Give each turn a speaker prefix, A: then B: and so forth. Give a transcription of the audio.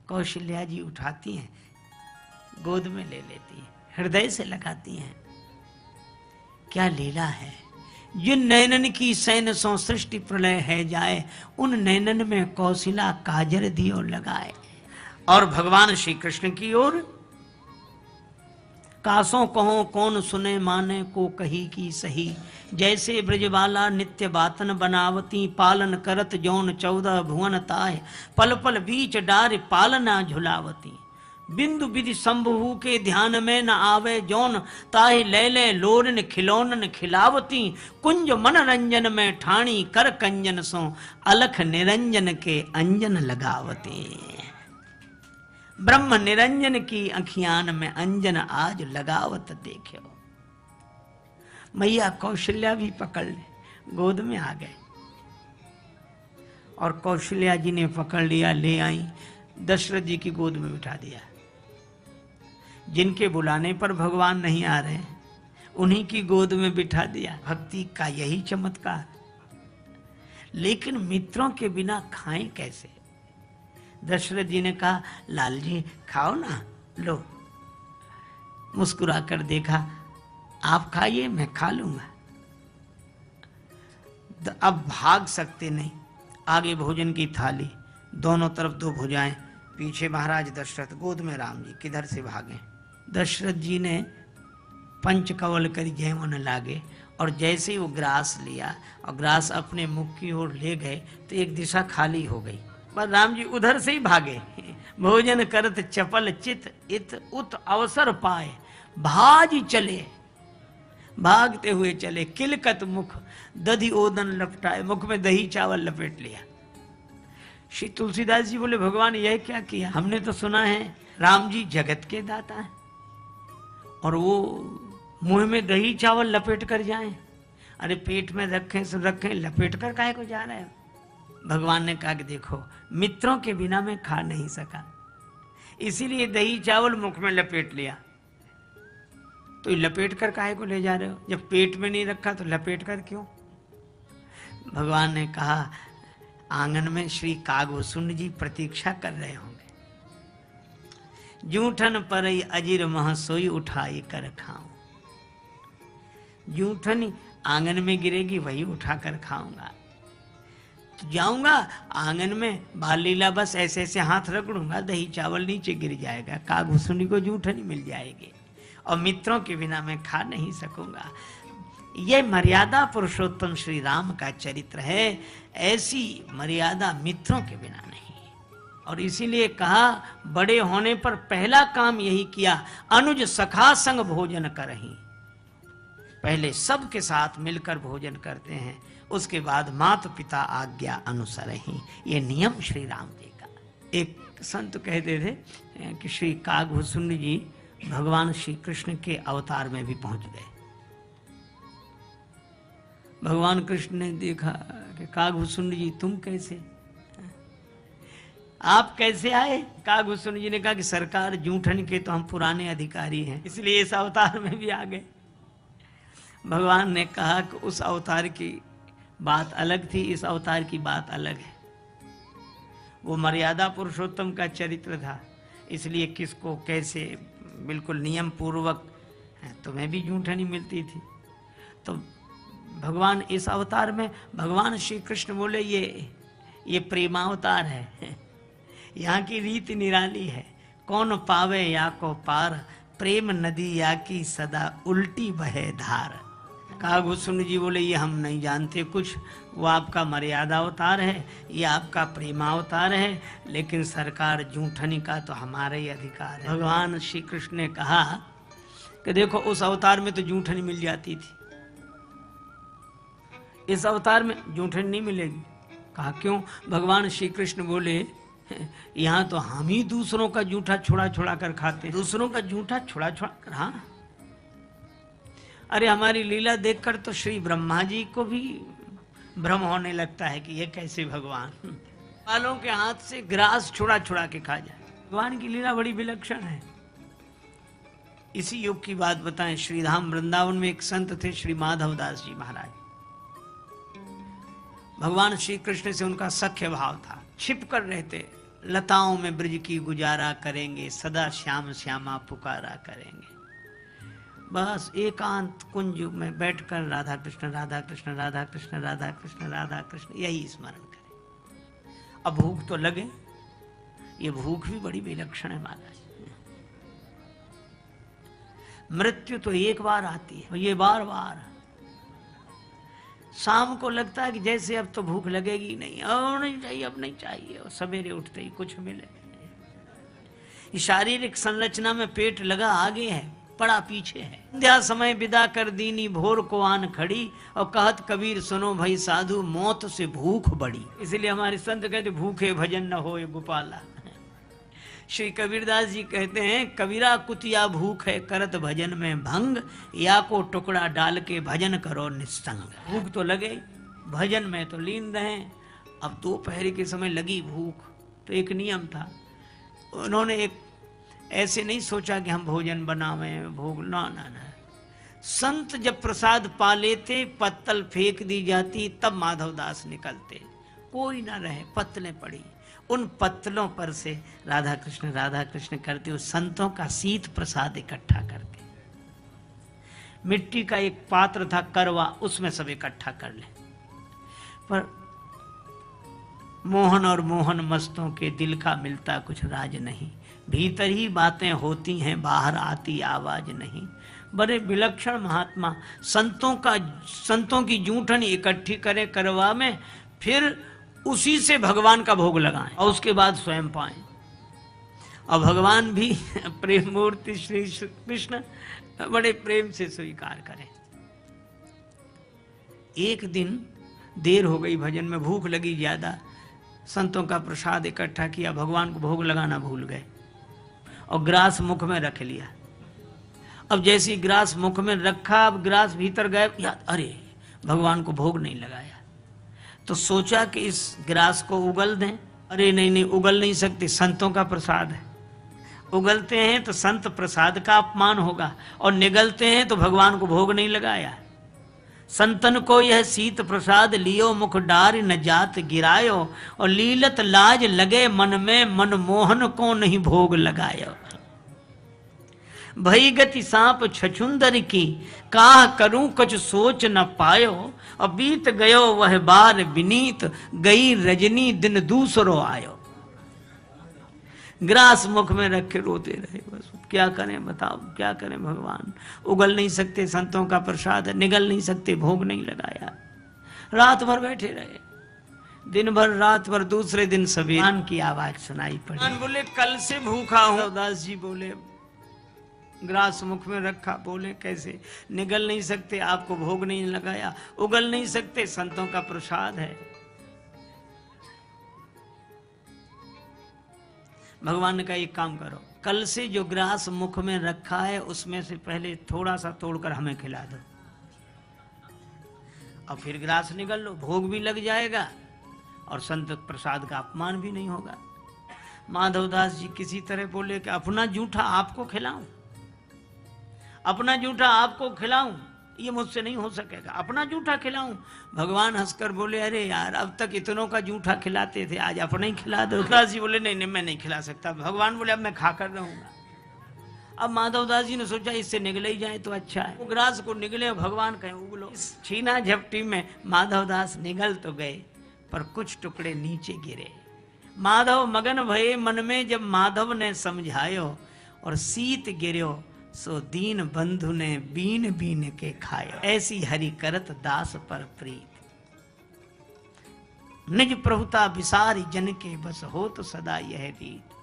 A: कौशल्या जी उठाती हैं, गोद में ले लेती हैं, हृदय से लगाती हैं। क्या लीला है। जिन नैनन की सैन सो सृष्टि प्रलय है जाए, उन नैनन में कौशिला काजर दियो लगाए। और भगवान श्री कृष्ण की ओर, कासों कहो कौन सुने माने को कही की सही, जैसे ब्रजबाला नित्य बातन बनावती, पालन करत जौन 14 भुवन ताय, पल पल बीच डार पालना झुलावती। बिंदु विधि संभु के ध्यान में न आवे, जौन ताहि ले ले लोरन खिलौनन खिलावती, कुंज मनरंजन में ठाणी कर कंजन सो, अलख निरंजन के अंजन लगावती। ब्रह्म निरंजन की अखियान में अंजन आज लगावत देखो। मैया कौशल्या भी पकड़ ले, गोद में आ गए और कौशल्या जी ने पकड़ लिया, ले आई, दशरथ जी की गोद में बिठा दिया। जिनके बुलाने पर भगवान नहीं आ रहे, उन्हीं की गोद में बिठा दिया। भक्ति का यही चमत्कार। लेकिन मित्रों के बिना खाएं कैसे? दशरथ जी ने कहा, लाल जी खाओ ना, लो। मुस्कुरा कर देखा, आप खाइए मैं खा लूंगा। अब भाग सकते नहीं। आगे भोजन की थाली, दोनों तरफ 2 भुजाएं, पीछे महाराज दशरथ, गोद में राम जी, किधर से भागे। दशरथ जी ने पंचकवल कर जैवन लागे, और जैसे ही वो ग्रास लिया और ग्रास अपने मुख की ओर ले गए तो एक दिशा खाली हो गई। पर राम जी उधर से ही भागे। भोजन करत चपल चित इत उत अवसर पाए, भाज चले, भागते हुए चले। किलकत मुख दधि ओदन लपटाए, मुख में दही चावल लपेट लिया। श्री तुलसीदास जी बोले, भगवान यह क्या किया? हमने तो सुना है राम जी जगत के दाता हैं, और वो मुंह में दही चावल लपेट कर जाएं। अरे पेट में रखें सब रखें, लपेट कर काहे को जा रहे हैं? भगवान ने कहा कि देखो, मित्रों के बिना मैं खा नहीं सका, इसीलिए दही चावल मुख में लपेट लिया। तो लपेट कर काहे को ले जा रहे हो? जब पेट में नहीं रखा तो लपेट कर क्यों? भगवान ने कहा, आंगन में श्री कागभूषुंड जी प्रतीक्षा कर रहे होंगे। जूठन पर अजीर मह सोई उठाई कर खाऊं। जूठन आंगन में गिरेगी, वही उठा कर खाऊंगा। तो जाऊंगा आंगन में, बाल लीला बस ऐसे ऐसे हाथ रगड़ूंगा, दही चावल नीचे गिर जाएगा, कागभूषुंडी को जूठनी मिल जाएगी, और मित्रों के बिना मैं खा नहीं सकूंगा। यह मर्यादा पुरुषोत्तम श्री राम का चरित्र है। ऐसी मर्यादा मित्रों के बिना नहीं। और इसीलिए कहा, बड़े होने पर पहला काम यही किया, अनुज सखा संग भोजन करहीं। पहले सबके साथ मिलकर भोजन करते हैं, उसके बाद माता पिता आज्ञा अनुसरहीं। ये नियम श्री राम जी का। एक संत कहते थे कि श्री कागभूषुंड जी भगवान श्री कृष्ण के अवतार में भी पहुंच गए। भगवान कृष्ण ने देखा कि कागभूषुंड जी तुम कैसे, आप कैसे आए? कागभूषुंड जी ने कहा कि सरकार, जूठन के तो हम पुराने अधिकारी हैं, इसलिए इस अवतार में भी आ गए। भगवान ने कहा कि उस अवतार की बात अलग थी, इस अवतार की बात अलग है। वो मर्यादा पुरुषोत्तम का चरित्र था, इसलिए किसको कैसे बिल्कुल नियम पूर्वक, तुम्हें भी जूठनी मिलती थी। तो भगवान इस अवतार में, भगवान श्री कृष्ण बोले ये प्रेमावतार है, यहाँ की रीति निराली है। कौन पावे या को पार, प्रेम नदी या की सदा उल्टी बहे धार। कागभूषुंड जी बोले, ये हम नहीं जानते कुछ, वो आपका मर्यादा अवतार है, ये आपका प्रेमावतार है, लेकिन सरकार जूठनी का तो हमारा ही अधिकार है। भगवान श्री कृष्ण ने कहा कि देखो, उस अवतार में तो जूठनी मिल जाती थी, इस अवतार में जूठनी नहीं मिलेगी। कहा क्यों? भगवान श्री कृष्ण बोले, यहाँ तो हम ही दूसरों का जूठा छुड़ा छुड़ा कर खाते, दूसरों का जूठा छुड़ा छुड़ा कर। हाँ, अरे हमारी लीला देखकर तो श्री ब्रह्मा जी को भी भ्रम होने लगता है कि ये कैसे भगवान वालों के हाथ से ग्रास छुड़ा छुड़ा के खा जाए। भगवान की लीला बड़ी विलक्षण है। इसी युग की बात बताएं, श्रीधाम वृंदावन में एक संत थे, श्री माधवदास जी महाराज। भगवान श्री कृष्ण से उनका सख्य भाव था, छिप कर रहते, लताओं में ब्रज की गुजारा करेंगे, सदा श्याम श्यामा पुकारा करेंगे। बस एकांत कुंज में बैठकर राधा कृष्ण राधा कृष्ण राधा कृष्ण राधा कृष्ण राधा कृष्ण यही स्मरण करें। अब भूख तो लगे, ये भूख भी बड़ी विलक्षण है महाराज। मृत्यु तो एक बार आती है, ये बार बार। शाम को लगता है कि जैसे अब तो भूख लगेगी नहीं, अब नहीं चाहिए, अब नहीं चाहिए, और सवेरे उठते ही कुछ मिले। शारीरिक संरचना में पेट लगा आगे है, पड़ा पीछे है। संध्या समय विदा कर दीनी भोर को आन खड़ी, और कहत कबीर सुनो भाई साधु मौत से भूख बड़ी। इसलिए हमारे संत कहते भूखे भजन न होए गोपाला। श्री कबीरदास जी कहते हैं कबीरा कुतिया भूख है करत भजन में भंग, या को टुकड़ा डाल के भजन करो निस्संग। भूख तो लगे, भजन में तो लीन रहे। अब दोपहर के समय लगी भूख, तो एक नियम था, उन्होंने एक ऐसे नहीं सोचा कि हम भोजन बनावें, भोग ना ना ना। संत जब प्रसाद पा लेते, पत्तल फेंक दी जाती, तब माधवदास निकलते, कोई ना रहे, पत्तलें पड़ी, उन पत्तलों पर से राधा कृष्ण करते हुए संतों का शीत प्रसाद इकट्ठा करके, मिट्टी का एक पात्र था करवा, उसमें सब इकट्ठा कर ले। पर मोहन और मोहन मस्तों के दिल का मिलता कुछ राज नहीं, भीतर ही बातें होती हैं बाहर आती आवाज नहीं। बड़े विलक्षण महात्मा संतों की जूठन इकट्ठी करे करवा में, फिर उसी से भगवान का भोग लगाएं और उसके बाद स्वयं पाएं। और भगवान भी प्रेम मूर्ति श्री कृष्ण बड़े प्रेम से स्वीकार करें। एक दिन देर हो गई, भजन में भूख लगी ज्यादा, संतों का प्रसाद इकट्ठा किया, भगवान को भोग लगाना भूल गए और ग्रास मुख में रख लिया। अब जैसी ग्रास मुख में रखा, अब ग्रास भीतर गए, याद अरे भगवान को भोग नहीं लगाया, तो सोचा कि इस ग्रास को उगल दें। अरे नहीं, उगल नहीं सकते, संतों का प्रसाद है, उगलते हैं तो संत प्रसाद का अपमान होगा, और निगलते हैं तो भगवान को भोग नहीं लगाया। संतन को यह शीत प्रसाद लियो मुख डार न जात गिरायो, और लीलत लाज लगे मन में मन मोहन को नहीं भोग लगायो। भई गति सांप छछुंदर की काह करूं कुछ सोच न पायो, और बीत गयो वह बार विनीत गई रजनी दिन दूसरो आयो। ग्रास मुख में रख के रोते रहे, बस क्या करें बताओ, क्या करें भगवान, उगल नहीं सकते, संतों का प्रसाद निगल नहीं सकते, भोग नहीं लगाया। रात भर बैठे रहे, दिन भर रात भर, दूसरे दिन सवेरे की आवाज सुनाई पड़ी। बोले कल से भूखा हूं। दास जी बोले ग्रास मुख में रखा, बोले कैसे, निगल नहीं सकते, आपको भोग नहीं लगाया, उगल नहीं सकते, संतों का प्रसाद है। भगवान ने कहा एक काम करो, कल से जो ग्रास मुख में रखा है उसमें से पहले थोड़ा सा तोड़कर हमें खिला दो, और फिर ग्रास निगल लो, भोग भी लग जाएगा और संत प्रसाद का अपमान भी नहीं होगा। माधवदास जी किसी तरह बोले कि अपना जूठा आपको खिलाऊं, अपना जूठा आपको खिलाऊं, ये मुझसे नहीं हो सकेगा, अपना जूठा खिलाऊं। भगवान हंसकर बोले अरे यार अब तक इतनों का जूठा खिलाते थे, आज अपना ही खिला दो। दास जी बोले नहीं मैं नहीं खिला सकता। भगवान बोले अब मैं खाकर रहूंगा। अब माधवदास जी ने सोचा इससे निगले ही जाए तो अच्छा है, ग्रास को निगले, भगवान कहें उगलो। इस छीना झपटी में माधवदास निगल तो गए, पर कुछ टुकड़े नीचे गिरे। माधव मगन भये मन में जब माधव ने समझायो, और शीत गिर्यो सो दीन बंधु ने बीन बीन के खायो। ऐसी हरि करत दास पर प्रीत, निज प्रभुता विसारी जन के बस हो तो सदा यह रीत।